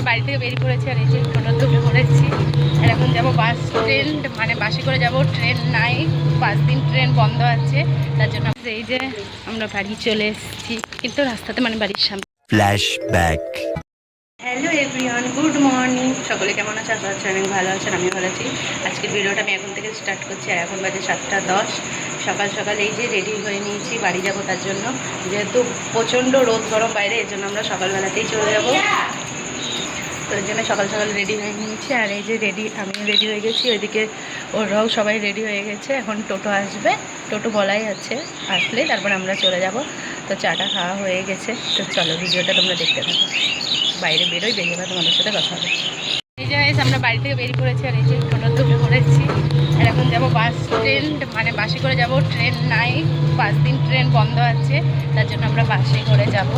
বাড়ি থেকে বেরিয়ে পড়েছি আর এই যে টোটোতে উঠে পড়েছি। আর এখন যাবো বাস ট্রেন, মানে বাসে করে যাব, ট্রেন নাই, 5 দিন ট্রেন বন্ধ আছে, তার জন্য এই যে আমরা বাড়ি চলে এসেছি, কিন্তু রাস্তাতে মানে বাড়ির সামনে। Flashback. Hello everyone, good morning. সকলে কেমন আছে? আশা করছি অনেক ভালো আছেন, আমিও ভালো আছি। আজকের ভিডিওটা আমি এখন থেকে স্টার্ট করছি। আর এখন বাজে 7:10। সকাল সকাল এই যে রেডি হয়ে নিয়েছি বাড়ি যাব, তার জন্য যেহেতু প্রচণ্ড রোদ গরম বাইরে, এর জন্য আমরা সকালবেলাতেই চলে যাব। তো এর জন্য সকাল সকাল রেডি হয়ে নিয়েছি। আর এই যে আমিও রেডি হয়ে গেছি, ওইদিকে ওরাও সবাই রেডি হয়ে গেছে। এখন টোটো আসবে, টোটো বলাই আছে, আসলে তারপর আমরা চলে যাব। তো চাটা খাওয়া হয়ে গেছে, তো চলো ভিডিওটা তোমরা দেখতে থাকো। বাইরে বেরিয়ে তোমাদের সাথে কথা হবে। এই যে আমরা বাড়ি থেকে বেরিয়ে পড়েছি আর এই যে টোটোতে উঠে পড়েছি। আর এখন যাবো বাস ট্রেন, মানে বাসে করে যাব, ট্রেন নাই, 5 দিন ট্রেন বন্ধ আছে, তার জন্য আমরা বাসে করে যাব।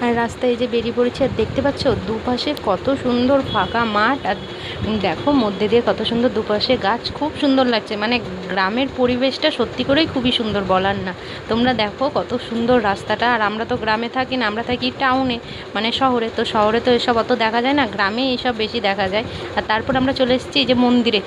আর রাস্তায় যে বেরিয়ে পড়েছে আর দেখতে পাচ্ছ দুপাশে কত সুন্দর ফাঁকা মাঠ, আর দেখো মধ্যে দিয়ে কত সুন্দর দুপাশে গাছ, খুব সুন্দর লাগছে। মানে গ্রামের পরিবেশটা সত্যি করেই খুবই সুন্দর, বলার না। তোমরা দেখো কত সুন্দর রাস্তাটা। আর আমরা তো গ্রামে থাকি না, আমরা থাকি টাউনে, মানে শহরে। তো শহরে তো এসব অত দেখা যায় না, গ্রামে এইসব বেশি দেখা যায়। আর তারপর আমরা চলে এসেছি এই যে মন্দিরে।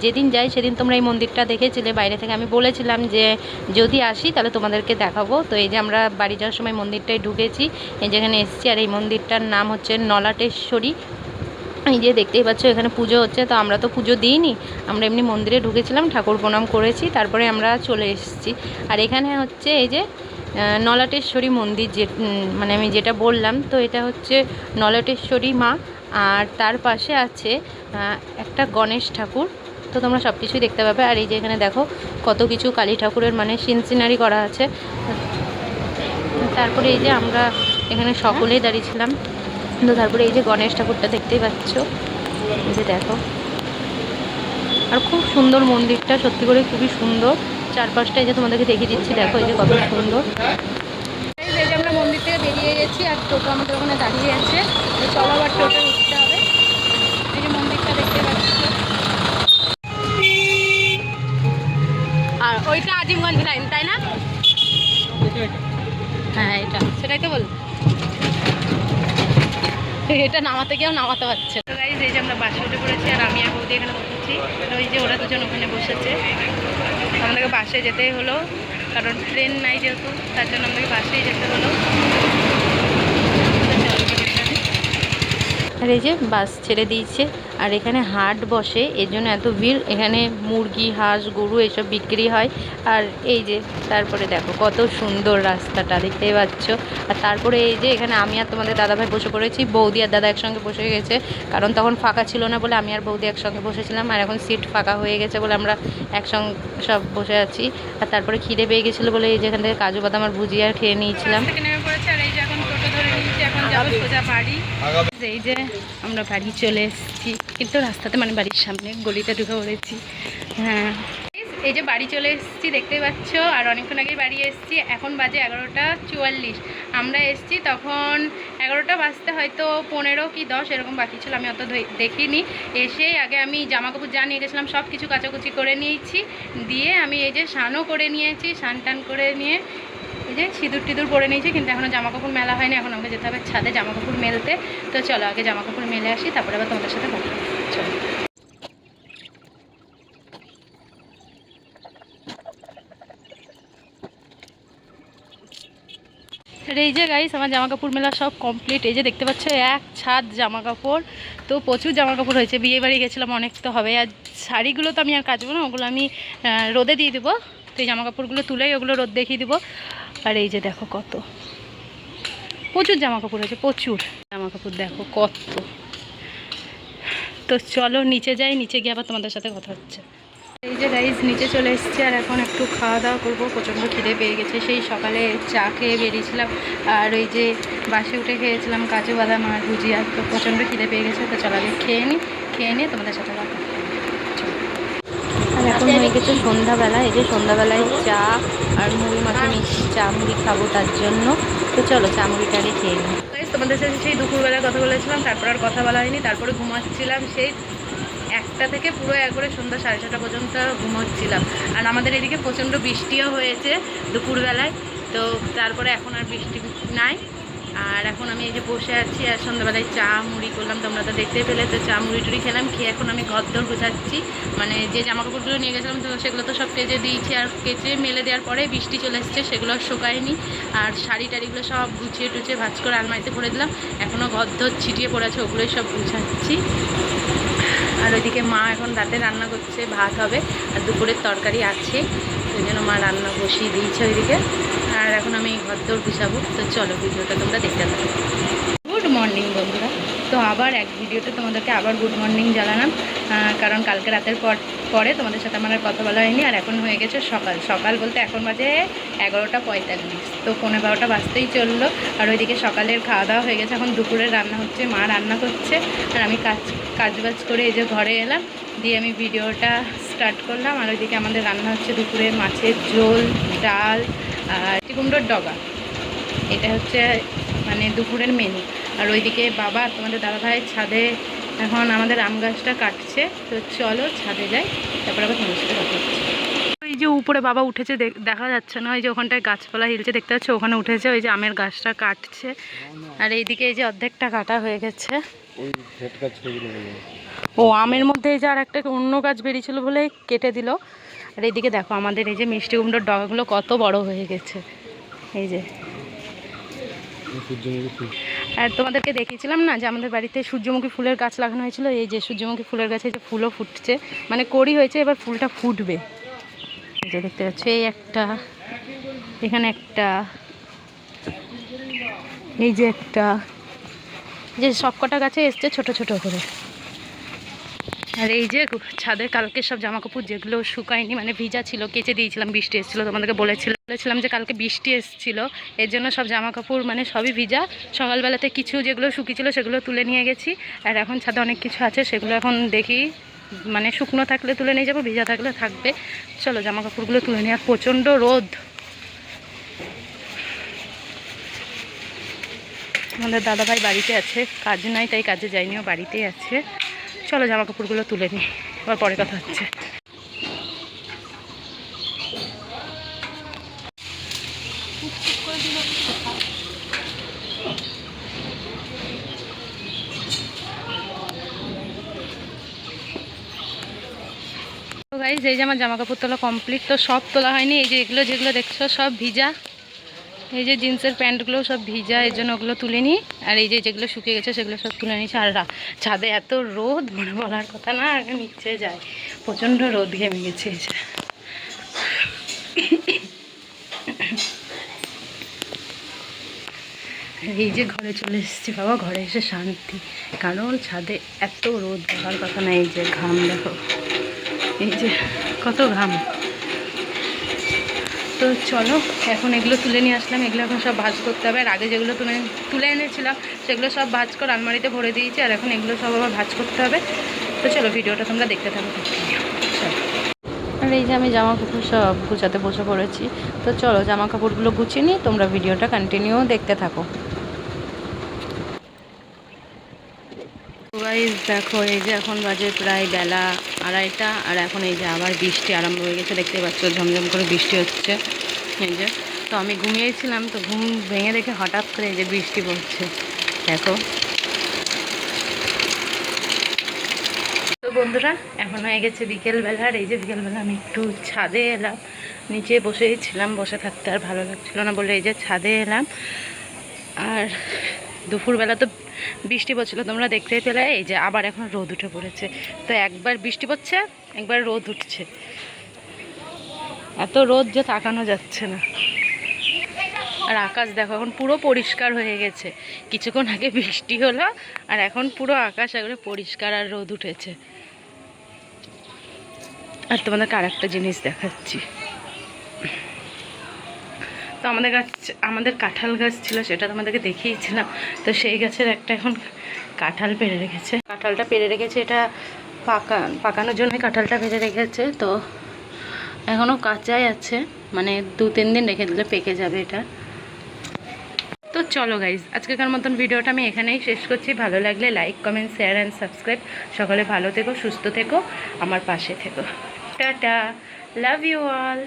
যেদিন যাই সেদিন তোমরা এই মন্দিরটা দেখেছিলে বাইরে থেকে। আমি বলেছিলাম যে যদি আসি তাহলে তোমাদেরকে দেখাবো। তো এই যে আমরা বাড়ি যাওয়ার সময় মন্দিরটায় ঢুকেছি, এই যেখানে এসেছি। আর এই মন্দিরটার নাম হচ্ছে নলাটেশ্বরী। এই যে দেখতেই পাচ্ছ এখানে পুজো হচ্ছে। তো আমরা তো পুজো দিইনি, আমরা এমনি মন্দিরে ঢুকেছিলাম, ঠাকুর প্রণাম করেছি, তারপরে আমরা চলে এসেছি। আর এখানে হচ্ছে এই যে নলাটেশ্বরী মন্দির, যে মানে আমি যেটা বললাম, তো এটা হচ্ছে নলাটেশ্বরী মা। আর তার পাশে আছে একটা গণেশ ঠাকুর। তো তোমরা সব কিছুই দেখতে পাবে। আর এই যে এখানে দেখো কত কিছু কালী ঠাকুরের মানে সিনারি করা আছে। তারপরে এই যে আমরা এখানে সকলেই দাঁড়িয়েছিলাম। তো তারপরে এই যে গণেশ ঠাকুরটা দেখতেই পাচ্ছ, এই যে দেখো। আর খুব সুন্দর মন্দিরটা, সত্যি করে খুবই সুন্দর। চারপাশটা এই যে তোমাদেরকে দেখিয়ে দিচ্ছি, দেখো এই যে কত সুন্দর। এই যে আমরা মন্দির থেকে বেরিয়ে গেছি আর টোটো আমাদের ওখানে দাঁড়িয়ে আছে। চলো আবার টোটো উঠতে হবে। এই যে মন্দিরটা দেখতে পাচ্ছ, আর ওইটা আজিমগঞ্জ লাইন, তাই না? হ্যাঁ এটা, সেটাই তো বল। এটা নামাতে গিয়েও নামাতে পারছে। তো গাইজ এই যে আমরা বাসে উঠে পড়েছি আর আমি আর বৌদি এখানে বসেছি। ওই যে ওরা দুজন ওখানে বসেছে। আমাদেরকে বাসে যেতেই হলো, কারণ ট্রেন নাই যেহেতু, তার জন্য আমাদেরকে বাসেই যেতে হলো। আর এই যে বাস ছেড়ে দিয়েছে, আর এখানে হাট বসে, এর জন্য এত ভিড়। এখানে মুরগি, হাঁস, গরু এসব বিক্রি হয়। আর এই যে তারপরে দেখো কত সুন্দর রাস্তাটা, দেখতেই পাচ্ছ। আর তারপরে এই যে এখানে আমি আর তোমাদের দাদাভাই বসে পড়েছি, বৌদি আর দাদা একসঙ্গে বসে গেছে, কারণ তখন ফাঁকা ছিল না বলে আমি আর বৌদি একসঙ্গে বসেছিলাম। আর এখন সিট ফাঁকা হয়ে গেছে বলে আমরা একসঙ্গে সব বসে আছি। আর তারপরে খিদে পেয়ে গেছিলো বলে এই যে এখান থেকে কাজু বাদাম আর ভুজিয়া খেয়ে নিয়েছিলাম। নেমে পড়েছে আর এই যে এখন টোটো ধরে নিয়েছি, এখন যাবো সোজা বাড়ি। এই যে আমরা বাড়ি চলে এসেছি, কিন্তু রাস্তাতে মানে বাড়ির সামনে গলিতে ঢুকে পড়েছি। হ্যাঁ এই যে বাড়ি চলে এসেছি, দেখতেই পাচ্ছ। আর অনেকক্ষণ আগেই বাড়ি এসেছি, এখন বাজে 11:44। আমরা এসেছি তখন 11টা বাজতে হয়তো 15 কি 10 এরকম বাকি ছিল, আমি অত দেখিনি। এসেই আগে আমি জামা কাপড় যা নিয়ে গেছিলাম সব কিছু কাচাকুচি করে নিয়েছি, দিয়ে আমি এই যে স্নানও করে নিয়েছি, স্নান টান করে নিয়ে এই যে সিঁদুর টিঁদুর পরে নিয়েছি, কিন্তু এখনও জামা কাপড় মেলা হয়নি। এখন আমাকে যেতে হবে ছাদে জামা কাপড় মেলতে। তো চলো আগে জামা কাপড় মেলে আসি, তারপরে আবার তোমাদের সাথে কথা হবে। চলো। এই যে গাইস আমার জামা কাপড় মেলা সব কমপ্লিট। এই যে দেখতে পাচ্ছ এক ছাদ জামা কাপড়, তো প্রচুর জামা কাপড় হয়েছে। বিয়ে বাড়ি গেছিলাম, অনেক তো হবে। আর শাড়িগুলো তো আমি আর কাচবো না, ওগুলো আমি রোদে দিয়ে দেবো। তো এই জামা কাপড়গুলো তুলেই ওগুলো রোদ দেখিয়ে দেবো। আর এই যে দেখো কত প্রচুর জামা কাপড় হয়েছে, প্রচুর জামা কাপড় দেখো কত। তো চলো নিচে যাই, নিচে গিয়ে আবার তোমাদের সাথে কথা হচ্ছে। এই যে গাইজ নিচে চলে এসেছি, আর এখন একটু খাওয়া দাওয়া করবো। প্রচণ্ড খিদে পেয়ে গেছে, সেই সকালে চা খেয়ে বেরিয়েছিলাম, আর ওই যে বাসে উঠে খেয়েছিলাম কাজু বাদাম আর ভুজিয়া। তো প্রচণ্ড খিদে পেয়ে গেছে, তো চলো আগে খেয়ে নিয়ে তোমাদের সাথে কথা। আর এখন হয়ে গেছে সন্ধ্যাবেলা। এই যে সন্ধ্যাবেলায় চা আর মুড়ি মাখা মিষ্টি, চা মুড়ি খাবো তার জন্য। তো চলো চা মুড়িটা আগে খেয়ে নিই। তোমাদের সাথে সেই দুপুরবেলায় কথা বলেছিলাম, তারপর আর কথা বলা হয়নি। তারপরে ঘুমাচ্ছিলাম সেই 1টা থেকে পুরো একবারে সন্ধ্যা 6:30 পর্যন্ত ঘুমোচ্ছিলাম। আর আমাদের এদিকে প্রচণ্ড বৃষ্টিও হয়েছে দুপুরবেলায়। তো তারপরে এখন আর বৃষ্টি নাই। আর এখন আমি এই যে বসে আছি আর সন্ধ্যাবেলায় চা মুড়ি করলাম, তোমরা তো দেখতেই পেলে। তো চা মুড়ি টুড়ি খেলাম, খেয়ে এখন আমি ঘরদোর গোছাচ্ছি। মানে যে জামাকাপড়গুলো নিয়ে গেছিলাম তো সেগুলো তো সব কেচে দিয়েছি, আর কেচে মেলে দেওয়ার পরে বৃষ্টি চলে এসছে, সেগুলো আর শুকায়নি। আর শাড়ি টাড়িগুলো সব গুছিয়ে টুচিয়ে ভাজ করে আলমারিতে ভরে দিলাম। এখনও ঘরদোর ছিটিয়ে পড়ে আছে, ওগুলোই সব গুছাচ্ছি। আর ওইদিকে মা এখন রাতে রান্না করছে, ভাত হবে আর দুপুরের তরকারি আছে, ওই জন্য মা রান্না বসিয়ে দিয়েছে ওইদিকে। আর এখন আমি ঘরদোর গুছাবো। তো চলো ভিডিওটা তোমরা দেখতে থাকো। গুড মর্নিং বন্ধুরা। তো আবার এক ভিডিওতে তোমাদেরকে আবার গুড মর্নিং জানালাম, কারণ কালকে রাতের পরে তোমাদের সাথে আমার আর কথা বলা হয়নি। আর এখন হয়ে গেছে সকাল সকাল বলতে এখন বাজে 11:45, তো 11:15 বাজতেই চললো। আর ওইদিকে সকালের খাওয়া দাওয়া হয়ে গেছে, এখন দুপুরের রান্না হচ্ছে, মা রান্না করছে। আর আমি কাজবাজ করে এই যে ঘরে এলাম, দিয়ে আমি ভিডিওটা স্টার্ট করলাম। আর ওইদিকে আমাদের রান্না হচ্ছে দুপুরে মাছের ঝোল, ডাল আর কুমড়োর ডগা, এটা হচ্ছে মানে দুপুরের মেনু। আর ওইদিকে বাবা তোমাদের দাদাভাইয়ের ছাদে এখন আমাদের আম গাছটা কাটছে। তো চলো ছাদে যাই, তারপর আবার তোমার সাথে কথা হচ্ছে। ওই যে উপরে বাবা উঠেছে, দেখা যাচ্ছে না, ওই যে ওখানটায় গাছপালা হিলছে দেখতে পাচ্ছ, ওখানে উঠেছে, ওই যে আমের গাছটা কাটছে। আর এইদিকে এই যে অর্ধেকটা কাটা হয়ে গেছে। ও আমের মধ্যে এই যে আর একটা অন্য গাছ বেরিয়েছিল বলে কেটে দিল। আর এইদিকে দেখো আমাদের এই যে মিষ্টি কুমড়োর ডগাগুলো কত বড় হয়ে গেছে, এই যে। আর তোমাদেরকে দেখিয়েছিলাম না যে আমাদের বাড়িতে সূর্যমুখী ফুলের গাছ লাগানো হয়েছিল, এই যে সূর্যমুখী ফুলের গাছে যে ফুলও ফুটছে, মানে কড়ি হয়েছে, এবার ফুলটা ফুটবে। এই যে দেখতে পাচ্ছ, এই একটা, এখানে একটা, এই যে একটা, যে সবকটা গাছে এসছে ছোট ছোট করে। আর এই যে ছাদে কালকে সব জামাকাপড় যেগুলো শুকায়নি, মানে ভিজা ছিল, কেচে দিয়েছিলাম, বৃষ্টি এসেছিলো, তোমাদেরকে বলেছিলাম যে কালকে বৃষ্টি এসেছিলো, এর জন্য সব জামাকাপড় মানে সবই ভিজা। সকালবেলাতে কিছু যেগুলো শুকিয়েছিল সেগুলো তুলে নিয়ে গেছি। আর এখন ছাদে অনেক কিছু আছে, সেগুলো এখন দেখি, মানে শুকনো থাকলে তুলে নিয়ে যাবো, ভিজা থাকলে থাকবে। চলো জামাকাপড়গুলো তুলে নিয়ে। আর প্রচণ্ড রোদ, আমাদের দাদাভাই বাড়িতে আছে, কাজ নাই তাই কাজে যায়নি, ও বাড়িতেই আছে। চলো জামা কাপড়গুলো তুলে নিই, আবার পরে কথা হচ্ছে। তো গাইস এই যে আমার জামা কাপড় তোলা কমপ্লিট, তো সব তোলা হয়নি, এই যে এগুলো যেগুলো দেখছো সব ভিজা, এই যে জিন্সের প্যান্টগুলো সব ভিজা, এর জন্য ওগুলো তুলে নিই। আর এই যে যেগুলো শুকিয়ে গেছে সেগুলো সব তুলে নিয়েছি। আর ছাদে এত রোদ, মানে বলার কথা না, আগে নিচে যায়, প্রচণ্ড রোদ ঘেমে গেছে। এই যে ঘরে চলে এসেছি বাবা, ঘরে এসে শান্তি, কারণ ছাদে এত রোদ, বলার কথা না। এই যে ঘাম দেখো, এই যে কত ঘাম। তো চলো এখন এগুলো তুলে নিয়ে আসলাম, এগুলো এখন সব ভাজ করতে হবে। আর আগে যেগুলো তুলে এনেছিলাম সেগুলো সব ভাজ করে আলমারিতে ভরে দিয়েছি, আর এখন এগুলো সব আবার ভাজ করতে হবে। তো চলো ভিডিওটা তোমরা দেখতে থাকো। চলো। আর এই যে আমি জামা কাপড় সব গুছাতে বসে পড়েছি। তো চলো জামা কাপড়গুলো গুছিয়ে নিই, তোমরা ভিডিওটা কন্টিনিউ দেখতে থাকো। গাইস দেখো, এই যে এখন বাজে প্রায় বেলা 2:30, আর এখন এই যে আবার বৃষ্টি আরম্ভ হয়ে গেছে, দেখতে পাচ্ছ ঝমঝম করে বৃষ্টি হচ্ছে। এই যে, তো আমি ঘুমিয়েছিলাম, তো ঘুম ভেঙে দেখে হঠাৎ করে এই যে বৃষ্টি পড়ছে, দেখো। তো বন্ধুরা এখন হয়ে গেছে বিকেলবেলা, আর এই যে বিকেলবেলা আমি একটু ছাদে এলাম, নিচে বসেই ছিলাম, বসে থাকতে আর ভালো লাগছিল না বলে এই যে ছাদে এলাম। আর দুপুরবেলা তো বৃষ্টি পড়ছিল, তোমরা দেখতেই পেলে। এই যে আবার এখন রোদ উঠে পড়েছে, তো একবার বৃষ্টি পড়ছে, একবার রোদ উঠছে, এত রোদ যে তাকানো যাচ্ছে না। আর আকাশ দেখো এখন পুরো পরিষ্কার হয়ে গেছে, কিছুক্ষণ আগে বৃষ্টি হলো, আর এখন পুরো আকাশ একবারে পরিষ্কার আর রোদ উঠেছে। আর তোমাদেরকে আর একটা জিনিস দেখাচ্ছি। তো আমাদের কাঁঠাল গাছ ছিল, সেটা তোমাদেরকে দেখিয়েছিলাম। তো সেই গাছের একটা এখন কাঁঠাল পেড়ে রেখেছে, কাঁঠালটা পেড়ে রেখেছে, এটা পাকানোর জন্য কাঁঠালটা পেড়ে রেখেছে। তো এখনও কাঁচাই আছে, মানে 2-3 দিন রেখে দিলে পেকে যাবে এটা। তো চলো গাইজ আজকেকার মতন ভিডিওটা আমি এখানেই শেষ করছি। ভালো লাগলে like, comment, share and subscribe. সকলে ভালো থেকো, সুস্থ থেকো, আমার পাশে থেকো। Tata, love you all.